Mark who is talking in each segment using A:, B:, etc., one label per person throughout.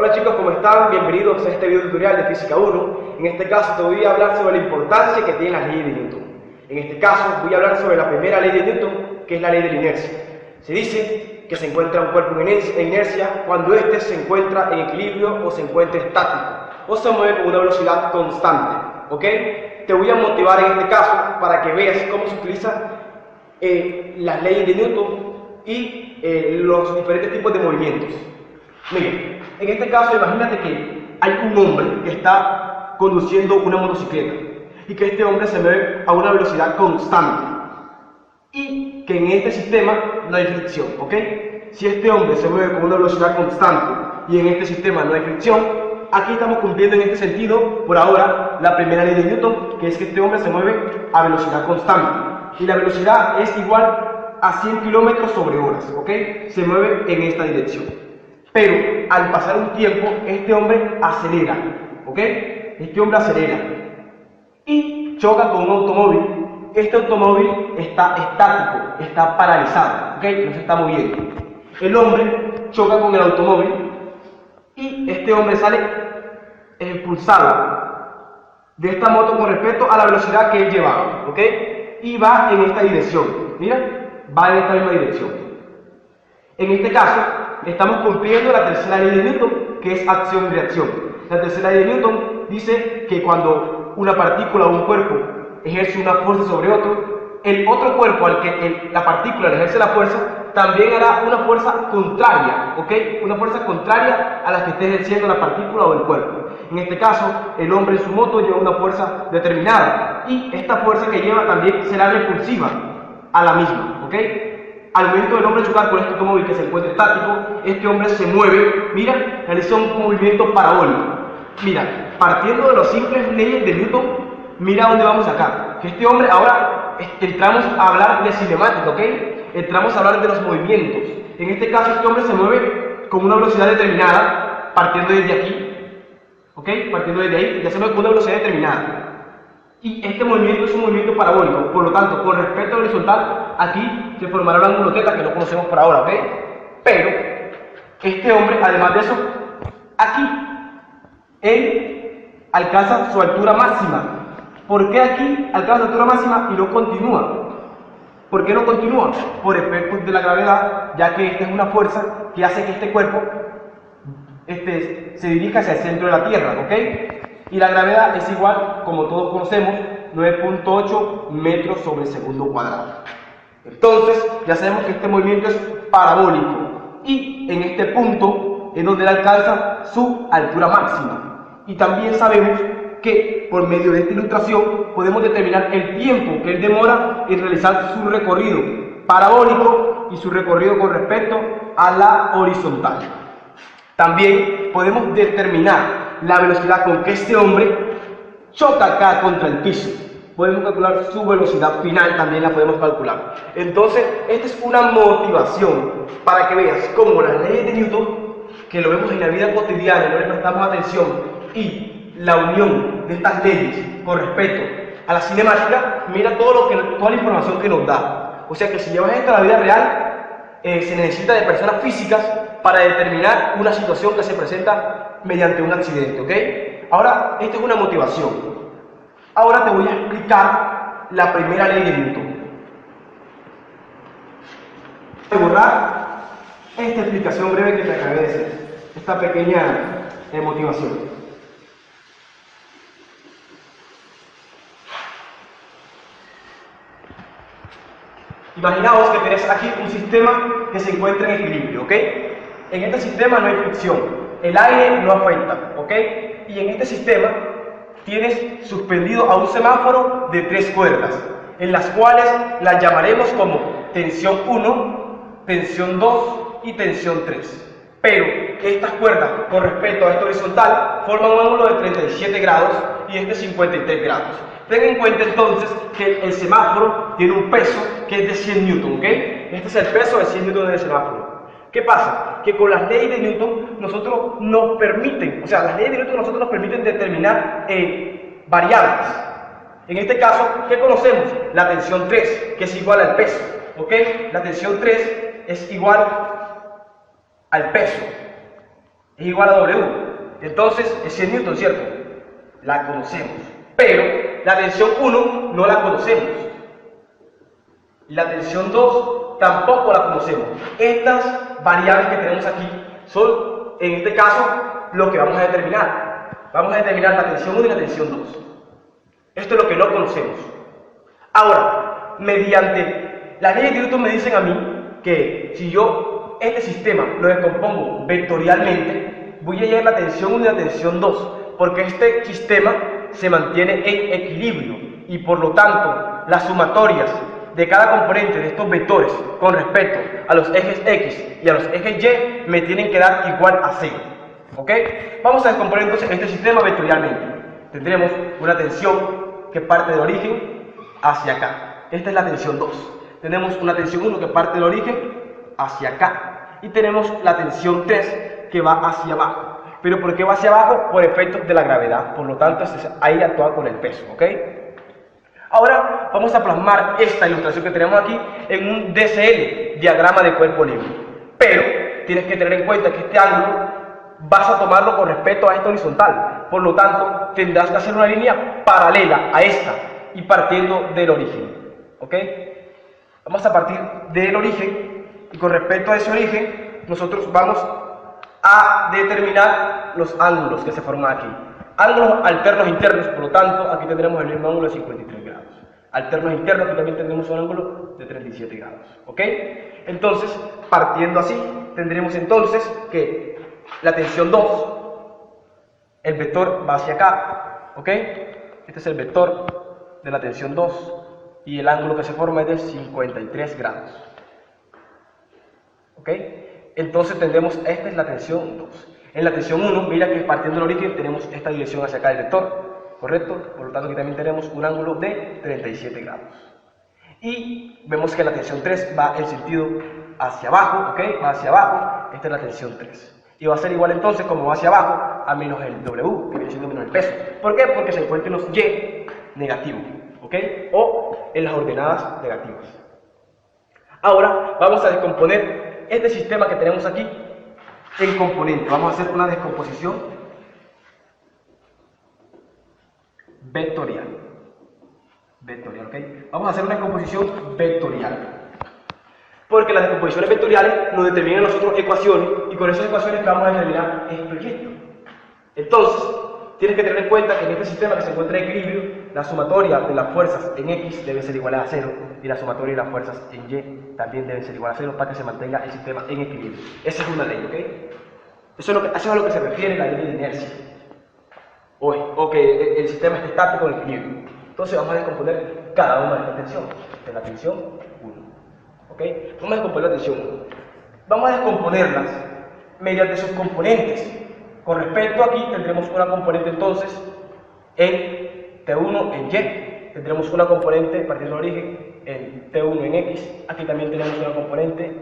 A: Hola chicos, ¿cómo están? Bienvenidos a este video tutorial de Física 1. En este caso te voy a hablar sobre la importancia que tienen las leyes de Newton. En este caso voy a hablar sobre la primera ley de Newton, que es la ley de la inercia. Se dice que se encuentra un cuerpo en inercia cuando éste se encuentra en equilibrio o se encuentra estático o se mueve con una velocidad constante. ¿Ok? Te voy a motivar en este caso para que veas cómo se utilizan las leyes de Newton y los diferentes tipos de movimientos. Miren, en este caso imagínate que hay un hombre que está conduciendo una motocicleta y que este hombre se mueve a una velocidad constante y que en este sistema no hay fricción, ¿ok? Si este hombre se mueve con una velocidad constante y en este sistema no hay fricción, aquí estamos cumpliendo en este sentido, por ahora, la primera ley de Newton, que es que este hombre se mueve a velocidad constante y la velocidad es igual a 100 km/h, ¿ok? Se mueve en esta dirección. Pero al pasar un tiempo, este hombre acelera, ¿ok? Este hombre acelera y choca con un automóvil. Este automóvil está estático, está paralizado, ¿ok? No se está moviendo. El hombre choca con el automóvil y este hombre sale impulsado de esta moto con respecto a la velocidad que él llevaba, ¿ok? Y va en esta dirección, mira, va en esta misma dirección. En este caso, estamos cumpliendo la tercera ley de Newton, que es acción y reacción. La tercera ley de Newton dice que cuando una partícula o un cuerpo ejerce una fuerza sobre otro, el otro cuerpo al que la partícula le ejerce la fuerza, también hará una fuerza contraria, ¿ok? Una fuerza contraria a la que esté ejerciendo la partícula o el cuerpo. En este caso, el hombre en su moto lleva una fuerza determinada y esta fuerza que lleva también será repulsiva a la misma, ¿ok? Al momento del hombre chocar con este automóvil que se encuentra estático, este hombre se mueve, mira, realiza un movimiento parabólico. Mira, partiendo de las simples leyes de Newton, mira dónde vamos acá. Que este hombre, ahora entramos a hablar de cinemática, ¿ok? Entramos a hablar de los movimientos. En este caso, este hombre se mueve con una velocidad determinada, partiendo desde aquí, ¿ok? Partiendo desde ahí, ya se mueve con una velocidad determinada. Y este movimiento es un movimiento parabólico, por lo tanto, con respecto al horizontal, aquí se formará un ángulo θ que no conocemos por ahora, ¿ok? Pero, este hombre, además de eso, aquí, él alcanza su altura máxima. ¿Por qué aquí alcanza su altura máxima y no continúa? ¿Por qué no continúa? Por efectos de la gravedad, ya que esta es una fuerza que hace que este cuerpo se dirija hacia el centro de la Tierra, ¿ok? Y la gravedad es igual, como todos conocemos, 9.8 metros sobre segundo cuadrado. Entonces, ya sabemos que este movimiento es parabólico y en este punto es donde él alcanza su altura máxima. Y también sabemos que por medio de esta ilustración podemos determinar el tiempo que él demora en realizar su recorrido parabólico y su recorrido con respecto a la horizontal. También podemos determinar la velocidad con que este hombre choca acá contra el piso. Podemos calcular su velocidad final, también la podemos calcular. Entonces, esta es una motivación para que veas cómo las leyes de Newton, que lo vemos en la vida cotidiana, no le prestamos atención, y la unión de estas leyes con respecto a la cinemática, mira toda la información que nos da. O sea que si llevas esto a la vida real, se necesita de personas físicas para determinar una situación que se presenta mediante un accidente, ¿ok? Ahora, esta es una motivación. Ahora te voy a explicar la primera ley de Newton. Voy a borrar esta explicación breve que te acabé de hacer, esta pequeña motivación. Imaginaos que tenés aquí un sistema que se encuentra en equilibrio, ¿ok? En este sistema no hay fricción, el aire no afecta, ¿ok? Y en este sistema tienes suspendido a un semáforo de 3 cuerdas, en las cuales las llamaremos como tensión 1, tensión 2 y tensión 3. Pero estas cuerdas, con respecto a este horizontal, forman un ángulo de 37 grados y este 53 grados. Ten en cuenta entonces que el semáforo tiene un peso que es de 100 newton, ¿ok? Este es el peso de 100 newton del semáforo. ¿Qué pasa? Que con las leyes de Newton nosotros nos permiten, las leyes de Newton nosotros nos permiten determinar variables. En este caso, ¿qué conocemos? La tensión 3, que es igual al peso, ¿ok? La tensión 3 es igual al peso. es igual a W. Entonces es 100 newton, ¿cierto? La conocemos. Pero la tensión 1 no la conocemos. La tensión 2 tampoco la conocemos. Estas variables que tenemos aquí son, en este caso, lo que vamos a determinar. Vamos a determinar la tensión 1 y la tensión 2. Esto es lo que no conocemos. Ahora, mediante las leyes de Newton me dicen a mí que si yo este sistema lo descompongo vectorialmente, voy a hallar la tensión 1 y la tensión 2, porque este sistema se mantiene en equilibrio y por lo tanto las sumatorias de cada componente de estos vectores con respecto a los ejes X y a los ejes Y me tienen que dar igual a 0. ¿Ok? Vamos a descomponer entonces este sistema vectorialmente. Tendremos una tensión que parte del origen hacia acá. Esta es la tensión 2. Tenemos una tensión 1 que parte del origen hacia acá. Y tenemos la tensión 3 que va hacia abajo. ¿Pero por qué va hacia abajo? Por efectos de la gravedad. Por lo tanto, ahí actúa con el peso. ¿Ok? Ahora vamos a plasmar esta ilustración que tenemos aquí en un DCL, diagrama de cuerpo libre. Pero tienes que tener en cuenta que este ángulo vas a tomarlo con respecto a esta horizontal. Por lo tanto, tendrás que hacer una línea paralela a esta y partiendo del origen. ¿Ok? Vamos a partir del origen y con respecto a ese origen, nosotros vamos a determinar los ángulos que se forman aquí. Ángulos alternos internos, por lo tanto, aquí tendremos el mismo ángulo de 53 grados. Alternos internos, aquí también tendremos un ángulo de 37 grados. ¿Ok? Entonces, partiendo así, tendremos entonces que la tensión 2, el vector va hacia acá. ¿Ok? Este es el vector de la tensión 2 y el ángulo que se forma es de 53 grados. ¿Ok? Entonces tendremos, esta es la tensión 2. En la tensión 1, mira que partiendo del origen tenemos esta dirección hacia acá del vector, ¿correcto? Por lo tanto aquí también tenemos un ángulo de 37 grados. Y vemos que la tensión 3 va en sentido hacia abajo, ¿ok? Va hacia abajo, esta es la tensión 3. Y va a ser igual entonces, como va hacia abajo, a menos el W, que viene siendo menos el peso. ¿Por qué? Porque se encuentra en los Y negativos, ¿ok? O en las ordenadas negativas. Ahora vamos a descomponer este sistema que tenemos aquí en componentes. Vamos a hacer una descomposición vectorial. Vectorial, ¿ok? Vamos a hacer una descomposición vectorial. Porque las descomposiciones vectoriales nos determinan nosotros ecuaciones y con esas ecuaciones vamos a determinar esto y esto. Entonces, tienes que tener en cuenta que en este sistema que se encuentra en equilibrio, la sumatoria de las fuerzas en X debe ser igual a 0 y la sumatoria de las fuerzas en Y también debe ser igual a 0 para que se mantenga el sistema en equilibrio. Esa es una ley, ¿ok? Eso es a lo que se refiere la ley de inercia. O que el sistema esté estático en equilibrio. Entonces vamos a descomponer cada una de estas tensiones. Esta es la tensión 1. ¿Ok? Vamos a descomponer la tensión 1. Vamos a descomponerlas mediante sus componentes. Con respecto aquí tendremos una componente entonces en T1 en Y, tendremos una componente partiendo del origen en T1 en X, aquí también tenemos una componente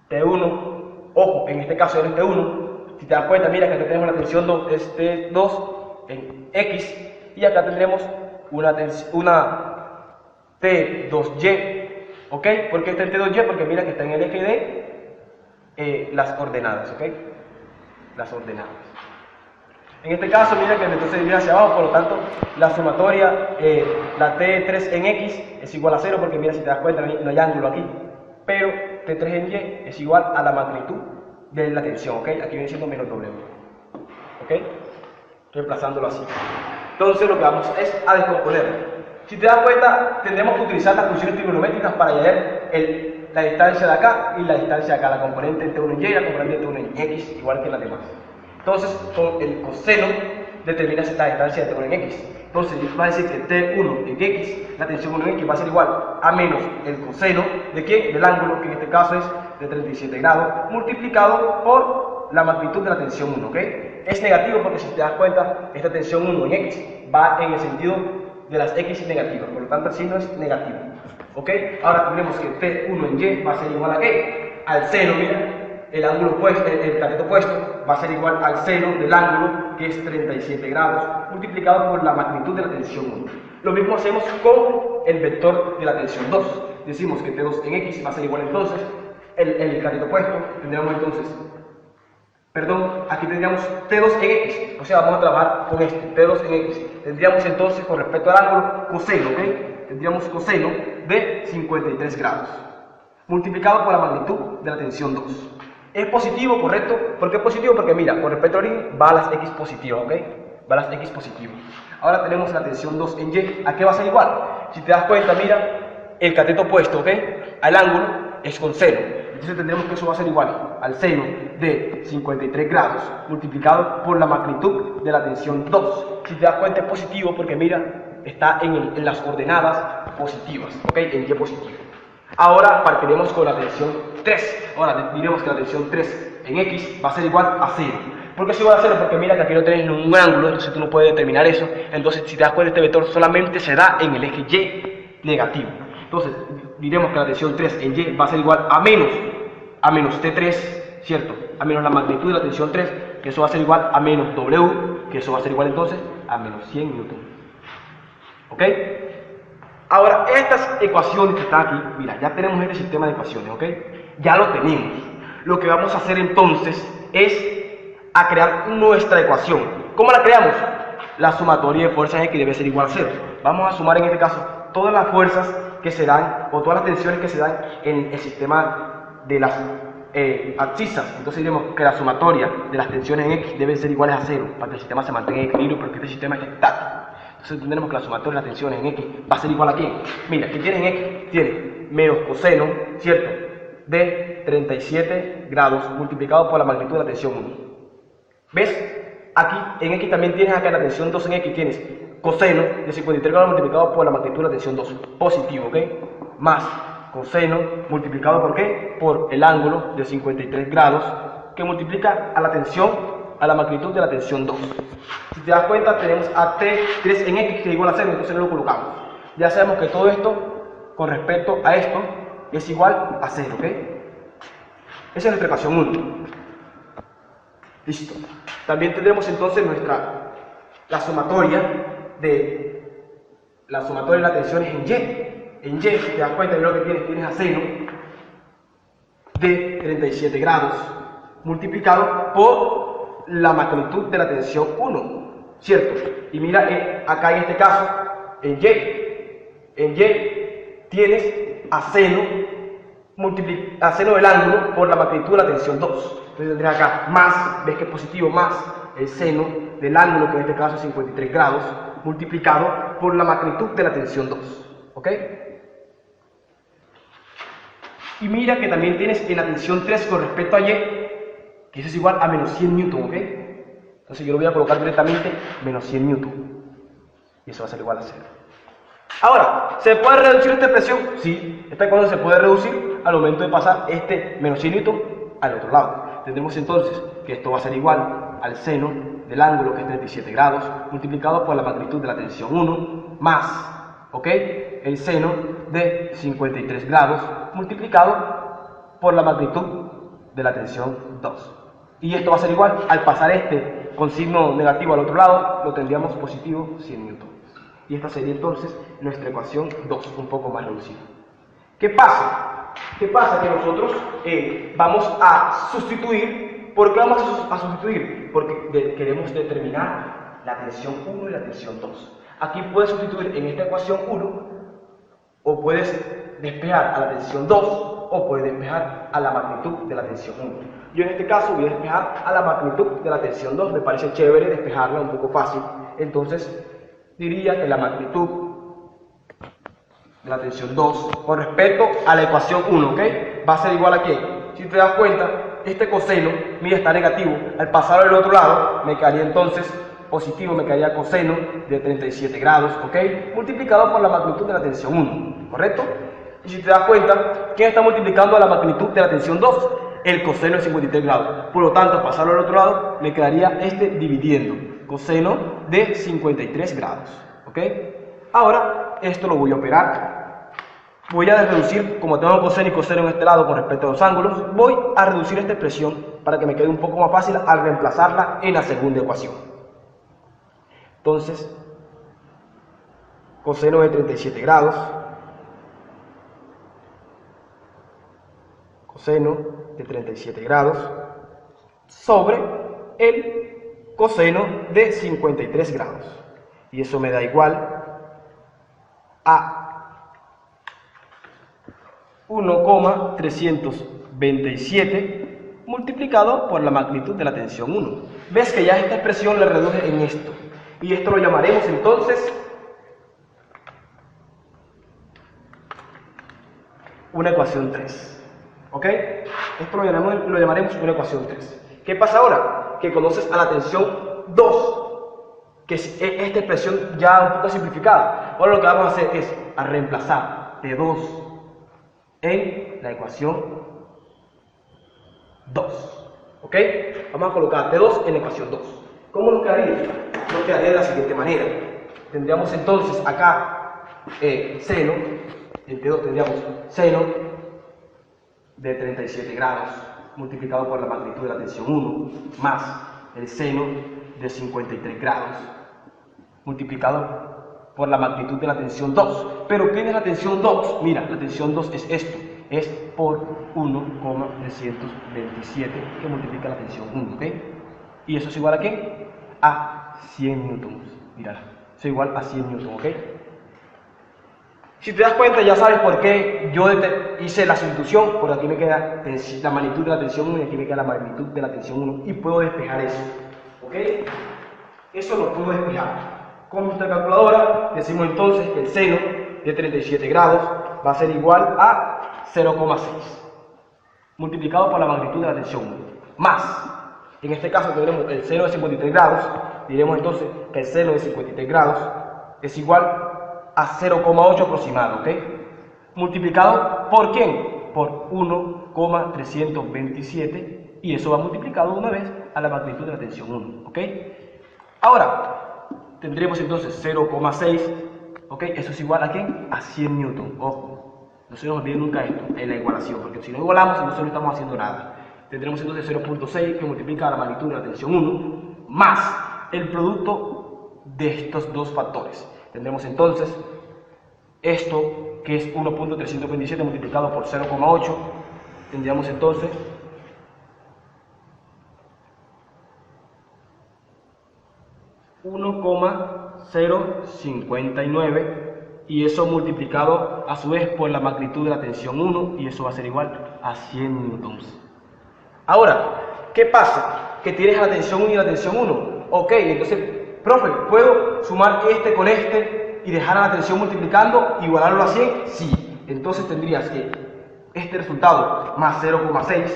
A: T1, ojo, en este caso es T1, si te das cuenta, mira que aquí tenemos la tensión 2, es T2 en X, y acá tendremos una T2Y, ¿ok? ¿Por qué está en T2Y? Porque mira que está en el eje de las ordenadas, ¿ok? Las ordenadas. En este caso, mira que entonces viene hacia abajo, por lo tanto, la sumatoria, la T3 en X es igual a 0, porque mira, si te das cuenta, no hay ángulo aquí, pero T3 en Y es igual a la magnitud de la tensión, ¿ok? Aquí viene siendo menos W, ¿ok? Reemplazándolo así. Entonces, lo que vamos es a descomponer. Si te das cuenta, tendremos que utilizar las funciones trigonométricas para hallar la distancia de acá y la distancia de acá, la componente en T1 en Y y la componente en T1 en X, igual que en las demás. Entonces, con el coseno determinas la distancia de T1 en X. Entonces, va a decir que T1 en X, la tensión 1 en X va a ser igual a menos el coseno ¿de qué? Del ángulo, que en este caso es de 37 grados, multiplicado por la magnitud de la tensión 1, ¿ok? Es negativo porque si te das cuenta, esta tensión 1 en X va en el sentido de las X negativas, por lo tanto el signo es negativo, ¿ok? Ahora tendremos que T1 en Y va a ser igual a ¿qué? Al seno, mira, el ángulo opuesto, el cateto opuesto va a ser igual al seno del ángulo, que es 37 grados, multiplicado por la magnitud de la tensión 1. Lo mismo hacemos con el vector de la tensión 2. Decimos que T2 en X va a ser igual entonces, el cateto opuesto, tendremos entonces Perdón, aquí tendríamos T2 en X, o sea, vamos a trabajar con este, T2 en X. Tendríamos entonces, con respecto al ángulo, coseno, ¿ok? Tendríamos coseno de 53 grados, multiplicado por la magnitud de la tensión 2. ¿Es positivo, correcto? ¿Por qué es positivo? Porque mira, con respecto al origen, va a las X positivas, ¿ok? Va a las X positivas. Ahora tenemos la tensión 2 en Y, ¿a qué va a ser igual? Si te das cuenta, mira, el cateto opuesto, ¿ok? Al ángulo es con seno. Entonces tendremos que eso va a ser igual al seno de 53 grados multiplicado por la magnitud de la tensión 2. Si te das cuenta es positivo porque mira, está en las ordenadas positivas, ¿ok? En Y positivo. Ahora partiremos con la tensión 3. Ahora diremos que la tensión 3 en X va a ser igual a 0. ¿Por qué es igual a 0? Porque mira que aquí no tienes ningún ángulo, entonces tú no puedes determinar eso. Entonces si te das cuenta este vector solamente se da en el eje Y negativo. Entonces diremos que la tensión 3 en Y va a ser igual a menos T3, ¿cierto? A menos la magnitud de la tensión 3, que eso va a ser igual a menos W, que eso va a ser igual entonces a menos 100 newton. ¿Ok? Ahora, estas ecuaciones que están aquí, mira, ya tenemos este sistema de ecuaciones, ¿ok? Ya lo tenemos. Lo que vamos a hacer entonces es a crear nuestra ecuación. ¿Cómo la creamos? La sumatoria de fuerzas X debe ser igual a 0. Vamos a sumar en este caso todas las fuerzas que se dan, o todas las tensiones que se dan en el sistema de las abscisas. Entonces diremos que la sumatoria de las tensiones en X deben ser iguales a 0 para que el sistema se mantenga en equilibrio, porque este sistema es estático. Entonces tendremos que la sumatoria de las tensiones en X va a ser igual a ¿quién? Mira, ¿qué tiene en X? Tiene menos coseno, ¿cierto? De 37 grados multiplicado por la magnitud de la tensión 1. ¿Ves? Aquí en X también tienes acá la tensión 2 en X, tienes coseno de 53 grados multiplicado por la magnitud de la tensión 2, positivo, ¿ok? Más coseno multiplicado ¿por qué? Por el ángulo de 53 grados que multiplica a la tensión, a la magnitud de la tensión 2. Si te das cuenta tenemos a T3 en X que es igual a 0, entonces no lo colocamos. Ya sabemos que todo esto con respecto a esto es igual a 0, ¿ok? Esa es nuestra ecuación 1. Listo. También tendremos entonces la sumatoria de las tensiones en Y. En Y, si te das cuenta de lo que tienes a seno de 37 grados multiplicado por la magnitud de la tensión 1, ¿cierto? Y mira, acá en este caso, en Y tienes a seno del ángulo por la magnitud de la tensión 2. Entonces tendrás acá más, ves que es positivo, más el seno del ángulo, que en este caso es 53 grados, multiplicado por la magnitud de la tensión 2. ¿Ok? Y mira que también tienes en la tensión 3 con respecto a Y, que eso es igual a menos 100 newton, ¿ok? Entonces yo lo voy a colocar directamente menos 100 newton. Y eso va a ser igual a 0. Ahora, ¿se puede reducir esta expresión? Sí, esta ecuación se puede reducir al momento de pasar este menos 100 newton al otro lado. Tendremos entonces que esto va a ser igual al seno del ángulo, que es 37 grados, multiplicado por la magnitud de la tensión 1, más, ¿ok? El seno de 53 grados, multiplicado por la magnitud de la tensión 2. Y esto va a ser igual, al pasar este con signo negativo al otro lado, lo tendríamos positivo 100 newton. Y esta sería entonces nuestra ecuación 2, un poco más reducida. ¿Qué pasa? ¿Qué pasa? Que nosotros vamos a sustituir. ¿Por qué vamos a sustituir? Porque queremos determinar la tensión 1 y la tensión 2. Aquí puedes sustituir en esta ecuación 1, o puedes despejar a la tensión 2, o puedes despejar a la magnitud de la tensión 1. Yo en este caso voy a despejar a la magnitud de la tensión 2, me parece chévere despejarla, un poco fácil. Entonces diría que la magnitud de la tensión 2 con respecto a la ecuación 1, ¿ok? Va a ser igual a ¿qué? Si te das cuenta, este coseno, mira, está negativo. Al pasarlo al otro lado, me quedaría entonces positivo, me quedaría coseno de 37 grados, ¿ok? Multiplicado por la magnitud de la tensión 1, ¿correcto? Y si te das cuenta, ¿quién está multiplicando a la magnitud de la tensión 2? El coseno de 53 grados. Por lo tanto, al pasarlo al otro lado, me quedaría este dividiendo. Coseno de 53 grados, ¿ok? Ahora, esto lo voy a operar. Voy a reducir, como tengo coseno y coseno en este lado con respecto a los ángulos, voy a reducir esta expresión para que me quede un poco más fácil al reemplazarla en la segunda ecuación. Entonces, coseno de 37 grados, coseno de 37 grados, sobre el coseno de 53 grados. Y eso me da igual a 1,327 multiplicado por la magnitud de la tensión 1. Ves que ya esta expresión la reduje en esto. Y esto lo llamaremos entonces una ecuación 3. ¿Ok? Esto lo llamaremos una ecuación 3. ¿Qué pasa ahora? Que conoces a la tensión 2, que es esta expresión ya un poco simplificada. Ahora lo que vamos a hacer es a reemplazar T2 en la ecuación 2. ¿Ok? Vamos a colocar T2 en la ecuación 2. ¿Cómo nos quedaría? Nos quedaría de la siguiente manera. Tendríamos entonces acá seno, en T2 tendríamos seno de 37 grados multiplicado por la magnitud de la tensión 1 más el seno de 53 grados multiplicado por la magnitud de la tensión 2. ¿Pero qué es la tensión 2? Mira, la tensión 2 es esto, es por 1,327 que multiplica la tensión 1, ¿ok? ¿Y eso es igual a qué? A 100 newtons. Mira, eso es igual a 100 newtons, ¿ok? Si te das cuenta, ya sabes por qué yo hice la sustitución, porque aquí me queda la magnitud de la tensión 1 y aquí me queda la magnitud de la tensión 1 y puedo despejar eso, ¿ok? Eso lo puedo despejar. Con nuestra calculadora decimos entonces que el seno de 37 grados va a ser igual a 0,6 multiplicado por la magnitud de la tensión 1 más, en este caso tendremos el seno de 53 grados, diremos entonces que el seno de 53 grados es igual a 0,8 aproximado, ¿ok? Multiplicado ¿por quién? Por 1,327 y eso va multiplicado una vez a la magnitud de la tensión 1, ¿ok? Ahora, tendremos entonces 0,6, ¿ok? Eso es igual a ¿qué? A 100 newton, ojo, no se nos olvide nunca esto en la igualación, porque si no igualamos, entonces no estamos haciendo nada. Tendremos entonces 0,6 que multiplica la magnitud de la tensión 1 más el producto de estos dos factores. Tendremos entonces esto que es 1,327 multiplicado por 0,8, tendríamos entonces 1,059 y eso multiplicado a su vez por la magnitud de la tensión 1 y eso va a ser igual a 100 newtons. Ahora, ¿qué pasa? Que tienes la tensión 1 y la tensión 1. Ok, entonces, profe, ¿puedo sumar este con este y dejar a la tensión multiplicando, igualarlo a 100? Sí. Entonces tendrías que este resultado más 0,6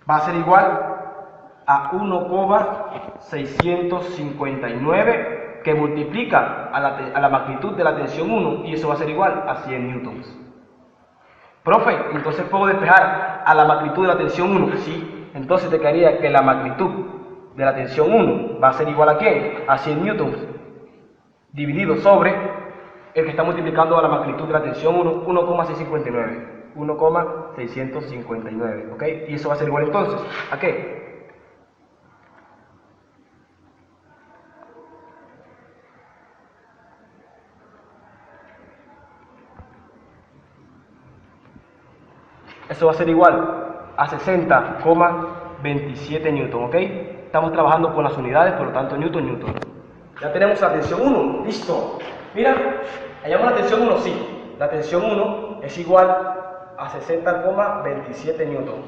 A: va a ser igual a 1,659 que multiplica a la magnitud de la tensión 1 y eso va a ser igual a 100 newtons. Profe, entonces puedo despejar a la magnitud de la tensión 1. Sí, entonces te quedaría que la magnitud de la tensión 1 va a ser igual a ¿qué? A 100 newtons dividido sobre el que está multiplicando a la magnitud de la tensión 1, 1,659. 1,659, ¿ok? Y eso va a ser igual entonces ¿a qué? Eso va a ser igual a 60,27 newton, ¿ok? Estamos trabajando con las unidades, por lo tanto, newton. Ya tenemos la tensión 1, listo. Mira, hallamos la tensión 1, sí. La tensión 1 es igual a 60,27 newton.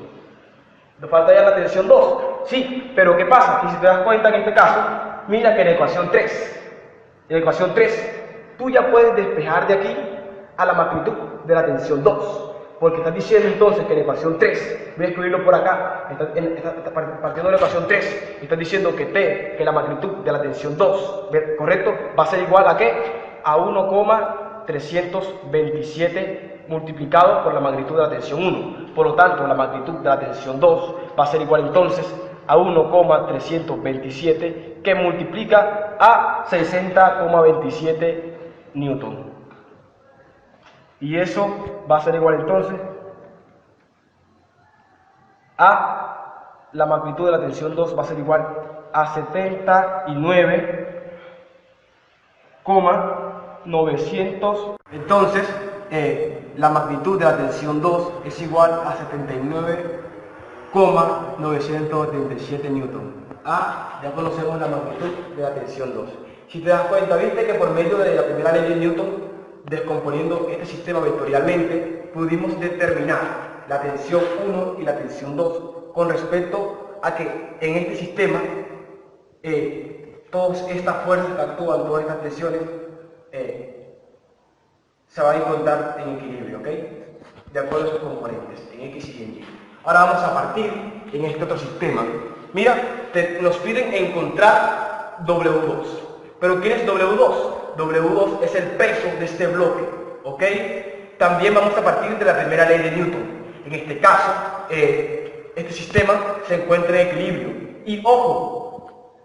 A: Nos falta ya la tensión 2, sí, pero ¿qué pasa? Y si te das cuenta en este caso, mira que en la ecuación 3, tú ya puedes despejar de aquí a la magnitud de la tensión 2. Porque estás diciendo entonces que en la ecuación 3, voy a escribirlo por acá, está partiendo de la ecuación 3, estás diciendo que T, que la magnitud de la tensión 2, ¿correcto? Va a ser igual a ¿qué? A 1,327 multiplicado por la magnitud de la tensión 1. Por lo tanto, la magnitud de la tensión 2 va a ser igual entonces a 1,327 que multiplica a 60,27 newton. Y eso va a ser igual entonces a la magnitud de la tensión 2 va a ser igual a 79,900. Entonces, la magnitud de la tensión 2 es igual a 79,900 0,987 newton. Ya conocemos la magnitud de la tensión 2. Si te das cuenta, viste que por medio de la primera ley de Newton, descomponiendo este sistema vectorialmente, pudimos determinar la tensión 1 y la tensión 2 con respecto a que en este sistema todas estas fuerzas que actúan, todas estas tensiones, se van a encontrar en equilibrio, ¿ok? De acuerdo a sus componentes, en X y en Y. Ahora vamos a partir en este otro sistema. Mira, nos piden encontrar W2. ¿Pero quién es W2? W2 es el peso de este bloque, ¿ok? También vamos a partir de la primera ley de Newton. En este caso, este sistema se encuentra en equilibrio. Y ojo,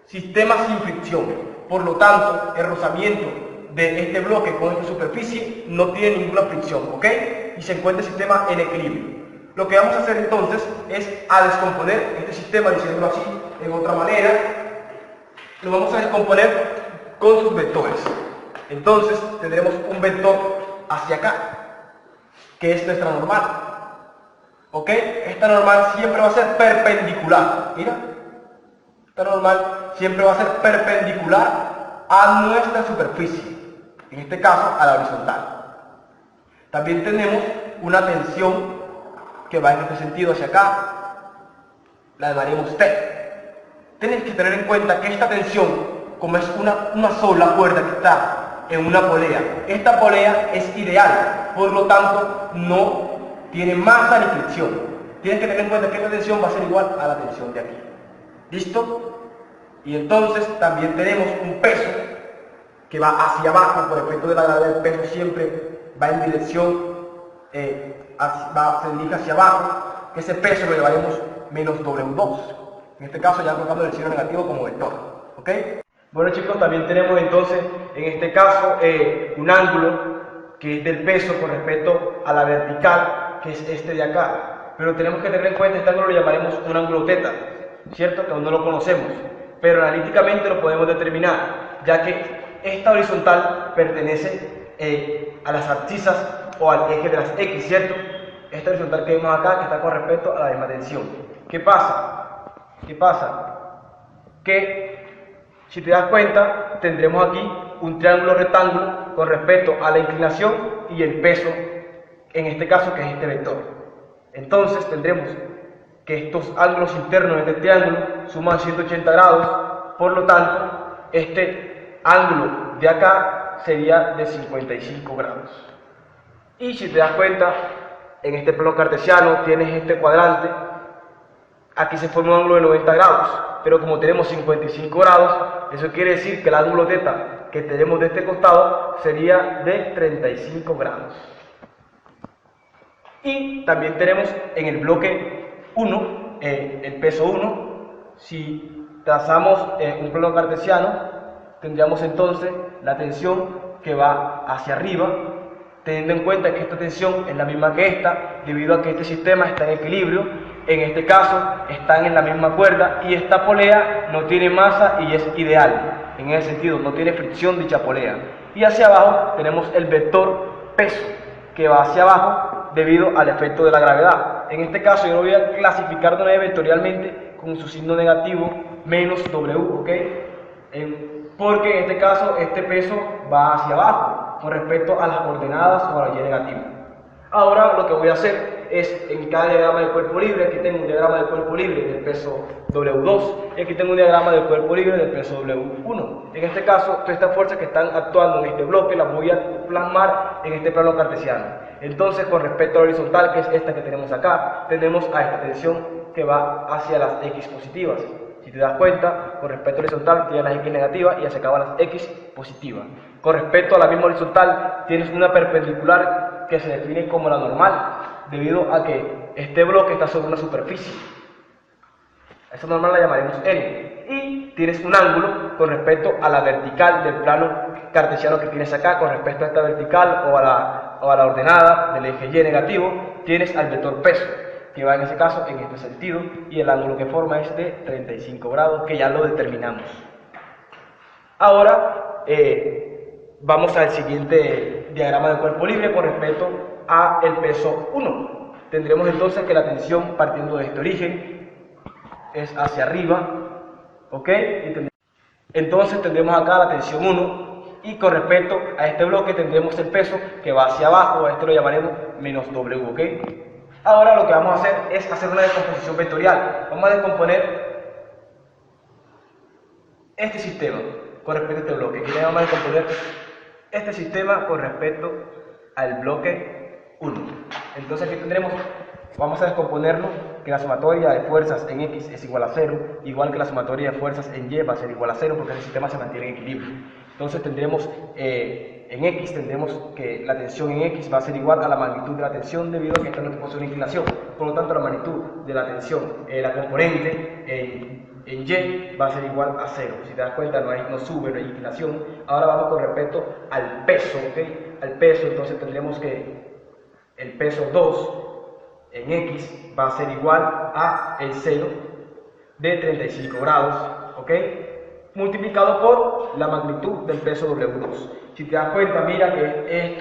A: sistema sin fricción. Por lo tanto, el rozamiento de este bloque con esta superficie no tiene ninguna fricción, ¿ok? Y se encuentra el sistema en equilibrio. Lo que vamos a hacer entonces es a descomponer este sistema, diciéndolo así, en otra manera, lo vamos a descomponer con sus vectores. Entonces tendremos un vector hacia acá, que es nuestra normal. ¿Ok? Esta normal siempre va a ser perpendicular. Mira, esta normal siempre va a ser perpendicular a nuestra superficie, en este caso a la horizontal. También tenemos una tensión que va en este sentido hacia acá, la llamaremos T. Tienes que tener en cuenta que esta tensión, como es una sola cuerda que está en una polea, esta polea es ideal, por lo tanto no tiene masa ni fricción. Tienes que tener en cuenta que esta tensión va a ser igual a la tensión de aquí. ¿Listo? Y entonces también tenemos un peso que va hacia abajo, por efecto de la gravedad. El peso siempre va en dirección, se dirige hacia abajo, que ese peso lo llamaremos menos W2. En este caso ya colocamos el signo negativo como vector. ¿Ok? Bueno chicos, también tenemos entonces en este caso un ángulo que es del peso con respecto a la vertical, que es este de acá. Pero tenemos que tener en cuenta este ángulo, lo llamaremos un ángulo teta, ¿cierto? Que aún no lo conocemos, pero analíticamente lo podemos determinar, ya que esta horizontal pertenece a las abscisas o al eje de las X, ¿cierto? Esta horizontal que vemos acá, que está con respecto a la misma tensión. ¿Qué pasa? ¿Qué pasa? Que, si te das cuenta, tendremos aquí un triángulo rectángulo con respecto a la inclinación y el peso, en este caso, que es este vector. Entonces, tendremos que estos ángulos internos de este triángulo suman 180 grados, por lo tanto, este ángulo de acá sería de 55 grados. Y si te das cuenta, en este plano cartesiano tienes este cuadrante, aquí se forma un ángulo de 90 grados, pero como tenemos 55 grados, eso quiere decir que el ángulo θ que tenemos de este costado sería de 35 grados. Y también tenemos en el bloque 1, el peso 1, si trazamos un plano cartesiano, tendríamos entonces la tensión que va hacia arriba, teniendo en cuenta que esta tensión es la misma que esta, debido a que este sistema está en equilibrio. En este caso están en la misma cuerda y esta polea no tiene masa y es ideal, en ese sentido no tiene fricción dicha polea. Y hacia abajo tenemos el vector peso, que va hacia abajo debido al efecto de la gravedad. En este caso yo lo voy a clasificar de una vez vectorialmente con su signo negativo menos W, ¿ok? Porque en este caso este peso va hacia abajo con respecto a las coordenadas o a la Y negativa. Ahora lo que voy a hacer es, en cada diagrama del cuerpo libre, aquí tengo un diagrama del cuerpo libre del peso W2 y aquí tengo un diagrama del cuerpo libre del peso W1. En este caso, todas estas fuerzas que están actuando en este bloque las voy a plasmar en este plano cartesiano. Entonces, con respecto a la horizontal, que es esta que tenemos acá, tenemos a esta tensión que va hacia las X positivas. Si te das cuenta, con respecto a la horizontal tienes las X negativas y hacia acá van las X positivas. Con respecto a la misma horizontal, tienes una perpendicular que se define como la normal, debido a que este bloque está sobre una superficie. Esa normal la llamaremos N. Y tienes un ángulo con respecto a la vertical del plano cartesiano que tienes acá, con respecto a esta vertical o a la ordenada del eje Y negativo, tienes al vector peso, que va en ese caso en este sentido, y el ángulo que forma es de 35 grados, que ya lo determinamos. Ahora vamos al siguiente diagrama del cuerpo libre con respecto a el peso 1. tendremos entonces que la tensión partiendo de este origen es hacia arriba, ¿ok? Entonces tendremos acá la tensión 1 y con respecto a este bloque tendremos el peso que va hacia abajo, a este lo llamaremos menos W, ¿ok? Ahora lo que vamos a hacer es hacer una descomposición vectorial. Vamos a descomponer este sistema con respecto a este bloque. Aquí vamos a descomponer este sistema con respecto al bloque 1. Entonces aquí tendremos, vamos a descomponerlo, que la sumatoria de fuerzas en X es igual a 0, igual que la sumatoria de fuerzas en Y va a ser igual a 0 porque el sistema se mantiene en equilibrio. Entonces tendremos en X, tendremos que la tensión en X va a ser igual a la magnitud de la tensión debido a que esta no posee una inclinación. Por lo tanto, la magnitud de la tensión, la componente en Y va a ser igual a 0. Si te das cuenta, no sube, no hay inclinación. Ahora vamos con respecto al peso, ¿ok? Al peso, entonces tendremos que el peso 2 en X va a ser igual a el seno de 35 grados, ¿ok? Multiplicado por la magnitud del peso W2. Si te das cuenta, mira que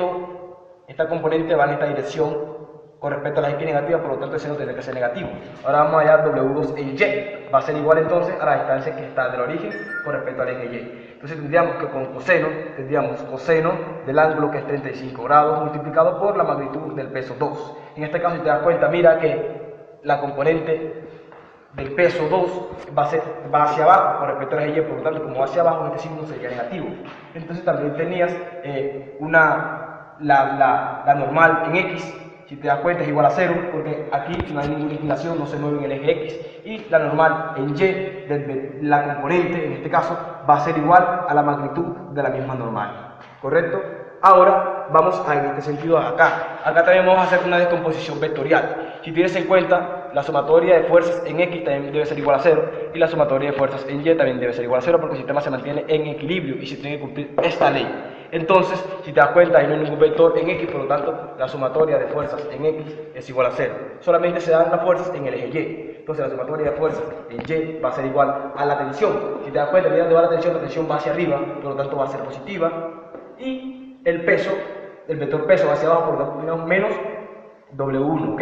A: esta componente va en esta dirección con respecto a la X negativa, por lo tanto el seno tendrá que ser negativo. Ahora vamos a hallar W2 en Y, va a ser igual entonces a la distancia que está del origen con respecto al eje Y. Entonces tendríamos que con coseno, tendríamos coseno del ángulo que es 35 grados multiplicado por la magnitud del peso 2. En este caso, si te das cuenta, mira que la componente del peso 2 va hacia abajo con respecto al eje Y, por lo tanto, como va hacia abajo, este signo sería negativo. Entonces también tenías la normal en X, si te das cuenta, es igual a 0, porque aquí no hay ninguna inclinación, no se mueve en el eje X, y la normal en Y, de la componente, en este caso, va a ser igual a la magnitud de la misma normal, ¿correcto? Ahora vamos a, en este sentido, acá también vamos a hacer una descomposición vectorial. Si tienes en cuenta, la sumatoria de fuerzas en X también debe ser igual a 0, y la sumatoria de fuerzas en Y también debe ser igual a 0, porque el sistema se mantiene en equilibrio y se tiene que cumplir esta ley. Entonces, si te das cuenta, ahí no hay ningún vector en X, por lo tanto, la sumatoria de fuerzas en X es igual a 0. Solamente se dan las fuerzas en el eje Y. Entonces, la sumatoria de fuerzas en Y va a ser igual a la tensión. Si te das cuenta, mira dónde va la tensión va hacia arriba, por lo tanto va a ser positiva. Y el peso, el vector peso va hacia abajo, por lo tanto tenemos menos W1, ¿ok?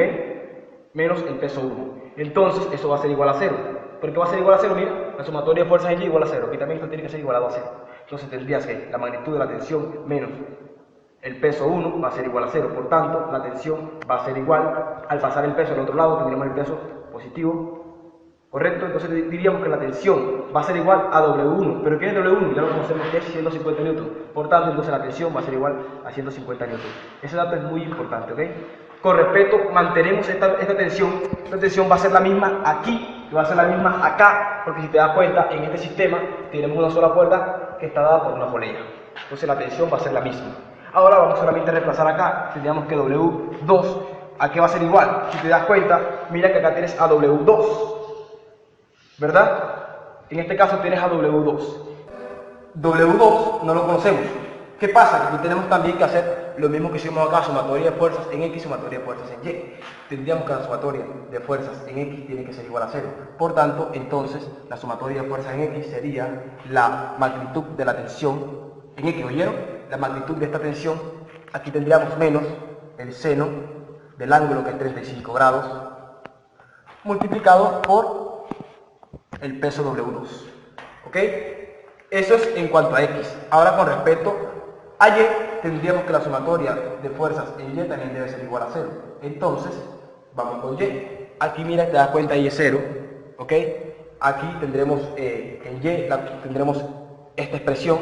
A: Menos el peso 1. Entonces, eso va a ser igual a 0. ¿Por qué va a ser igual a 0? Mira, la sumatoria de fuerzas en Y igual a 0. Aquí también esto tiene que ser igualado a 0. Entonces tendrías que la magnitud de la tensión menos el peso 1 va a ser igual a 0. Por tanto, la tensión va a ser igual. Al pasar el peso al otro lado, tendríamos el peso positivo. ¿Correcto? Entonces diríamos que la tensión va a ser igual a W1. ¿Pero qué es W1? Ya lo conocemos que es 150 newtons. Por tanto, entonces la tensión va a ser igual a 150 newtons. Ese dato es muy importante, ¿ok? Con respecto, mantenemos esta tensión va a ser la misma aquí, y va a ser la misma acá, porque si te das cuenta, en este sistema tenemos una sola cuerda que está dada por una polea. Entonces la tensión va a ser la misma. Ahora vamos solamente a reemplazar acá, tendríamos que W2, ¿a qué va a ser igual? Si te das cuenta, mira que acá tienes a W2, ¿verdad? En este caso tienes a W2. W2 no lo conocemos. ¿Qué pasa? Que aquí tenemos también que hacer lo mismo que hicimos acá, sumatoria de fuerzas en X, sumatoria de fuerzas en Y. Tendríamos que la sumatoria de fuerzas en X tiene que ser igual a 0. Por tanto, entonces, la sumatoria de fuerzas en X sería la magnitud de la tensión en X, ¿oyeron? La magnitud de esta tensión, aquí tendríamos menos el seno del ángulo que es 35 grados, multiplicado por el peso W2. ¿Ok? Eso es en cuanto a X. Ahora con respecto a Y, tendríamos que la sumatoria de fuerzas en Y también debe ser igual a 0. Entonces, vamos con Y. Aquí mira, te das cuenta, Y es 0. ¿Ok? Aquí tendremos en Y, tendremos esta expresión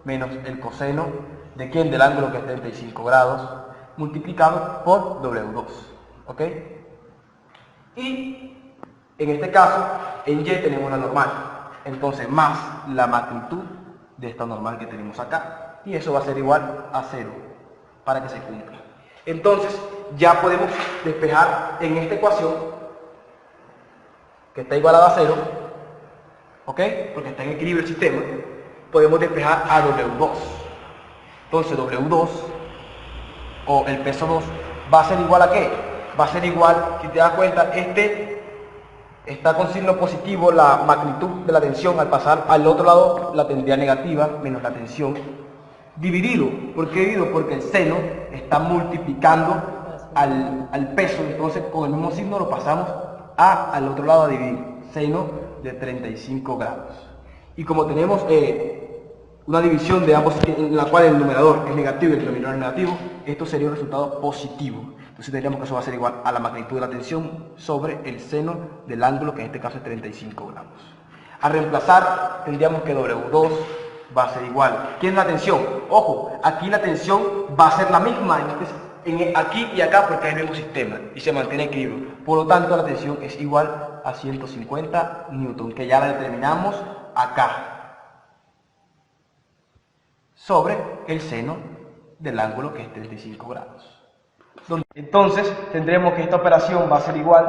A: menos el coseno de ¿quién? Del ángulo que es 35 grados, multiplicado por W2. ¿Ok? Y en este caso, en Y tenemos la normal. Entonces, más la magnitud de esta normal que tenemos acá. Y eso va a ser igual a 0 para que se cumpla. Entonces, ya podemos despejar en esta ecuación, que está igualada a 0, ¿ok? Porque está en equilibrio el sistema, podemos despejar a W2. Entonces, W2, o el peso 2, va a ser igual a ¿qué? Va a ser igual, si te das cuenta, está con signo positivo la magnitud de la tensión, al pasar al otro lado la tendría negativa, menos la tensión, dividido. ¿Por qué dividido? Porque el seno está multiplicando al peso, entonces con el mismo signo lo pasamos al otro lado a dividir, seno de 35 grados. Y como tenemos una división de ambos en la cual el numerador es negativo y el denominador es negativo, esto sería un resultado positivo. Entonces tendríamos que eso va a ser igual a la magnitud de la tensión sobre el seno del ángulo, que en este caso es 35 grados. Al reemplazar, tendríamos que W2 va a ser igual. ¿Quién es la tensión? Ojo, aquí la tensión va a ser la misma aquí y acá, porque hay el mismo sistema y se mantiene equilibrio. Por lo tanto, la tensión es igual a 150 newton, que ya la determinamos acá, sobre el seno del ángulo, que es 35 grados. Entonces tendremos que esta operación va a ser igual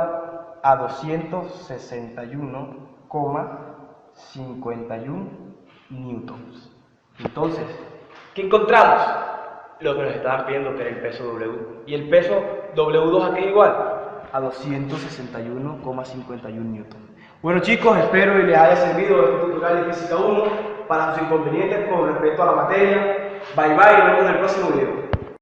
A: a 261,51 newtons. Entonces, ¿qué encontramos? Lo que nos estaban pidiendo, que era el peso W. ¿Y el peso W2 a qué igual? A 261,51 newtons. Bueno chicos, espero y les haya servido este tutorial de física 1 para sus inconvenientes con respecto a la materia. Bye bye, nos vemos en el próximo video.